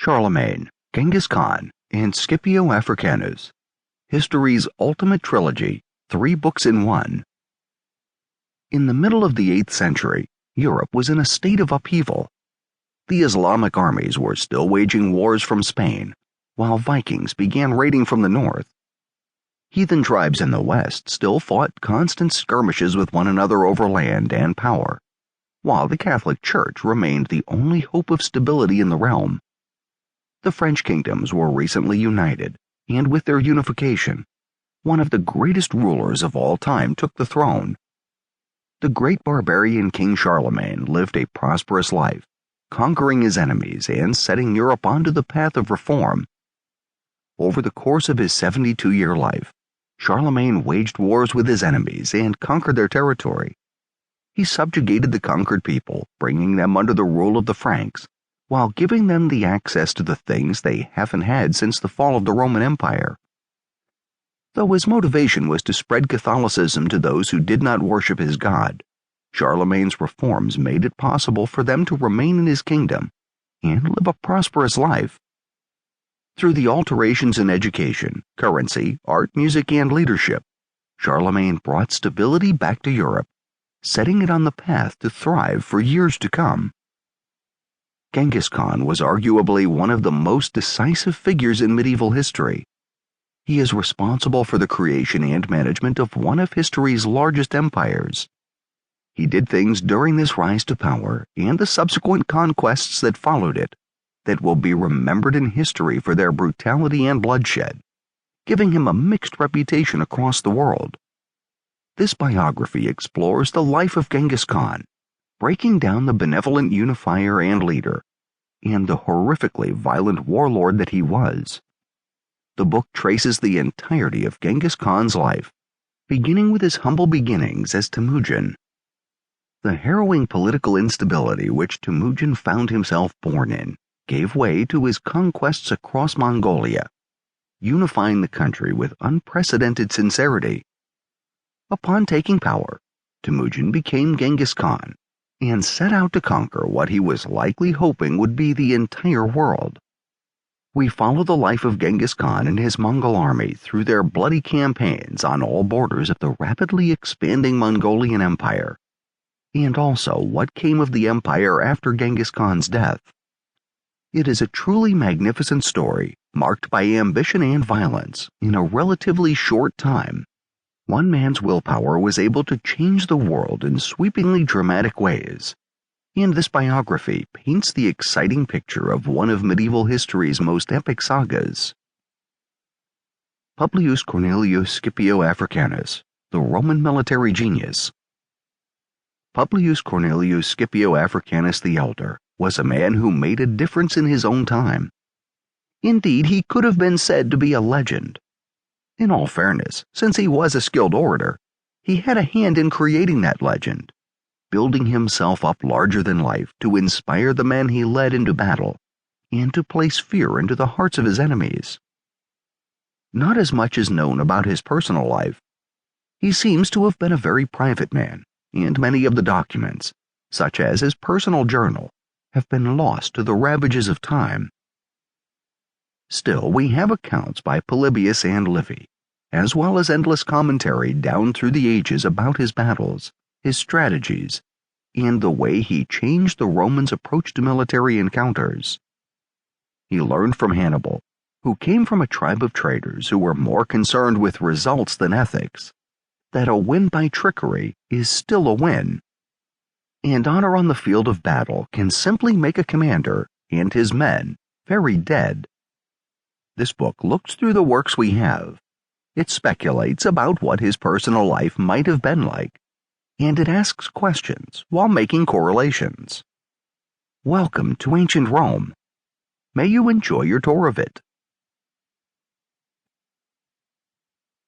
Charlemagne, Genghis Khan, and Scipio Africanus. History's ultimate trilogy, 3 books in one. In the middle of the 8th century, Europe was in a state of upheaval. The Islamic armies were still waging wars from Spain, while Vikings began raiding from the north. Heathen tribes in the west still fought constant skirmishes with one another over land and power, while the Catholic Church remained the only hope of stability in the realm. The French kingdoms were recently united, and with their unification, one of the greatest rulers of all time took the throne. The great barbarian King Charlemagne lived a prosperous life, conquering his enemies and setting Europe onto the path of reform. Over the course of his 72-year life, Charlemagne waged wars with his enemies and conquered their territory. He subjugated the conquered people, bringing them under the rule of the Franks, while giving them the access to the things they haven't had since the fall of the Roman Empire. Though his motivation was to spread Catholicism to those who did not worship his God, Charlemagne's reforms made it possible for them to remain in his kingdom and live a prosperous life. Through the alterations in education, currency, art, music, and leadership, Charlemagne brought stability back to Europe, setting it on the path to thrive for years to come. Genghis Khan was arguably one of the most decisive figures in medieval history. He is responsible for the creation and management of one of history's largest empires. He did things during this rise to power and the subsequent conquests that followed it that will be remembered in history for their brutality and bloodshed, giving him a mixed reputation across the world. This biography explores the life of Genghis Khan, breaking down the benevolent unifier and leader, and the horrifically violent warlord that he was. The book traces the entirety of Genghis Khan's life, beginning with his humble beginnings as Temujin. The harrowing political instability which Temujin found himself born in gave way to his conquests across Mongolia, unifying the country with unprecedented sincerity. Upon taking power, Temujin became Genghis Khan and set out to conquer what he was likely hoping would be the entire world. We follow the life of Genghis Khan and his Mongol army through their bloody campaigns on all borders of the rapidly expanding Mongolian Empire, and also what came of the empire after Genghis Khan's death. It is a truly magnificent story, marked by ambition and violence in a relatively short time. One man's willpower was able to change the world in sweepingly dramatic ways, and this biography paints the exciting picture of one of medieval history's most epic sagas. Publius Cornelius Scipio Africanus, the Roman military genius. Publius Cornelius Scipio Africanus the Elder was a man who made a difference in his own time. Indeed, he could have been said to be a legend. In all fairness, since he was a skilled orator, he had a hand in creating that legend, building himself up larger than life to inspire the men he led into battle, and to place fear into the hearts of his enemies. Not as much is known about his personal life. He seems to have been a very private man, and many of the documents, such as his personal journal, have been lost to the ravages of time. Still, we have accounts by Polybius and Livy, as well as endless commentary down through the ages about his battles, his strategies, and the way he changed the Romans' approach to military encounters. He learned from Hannibal, who came from a tribe of traders who were more concerned with results than ethics, that a win by trickery is still a win, and honor on the field of battle can simply make a commander and his men very dead. This book looks through the works we have. It speculates about what his personal life might have been like, and it asks questions while making correlations. Welcome to ancient Rome. May you enjoy your tour of it.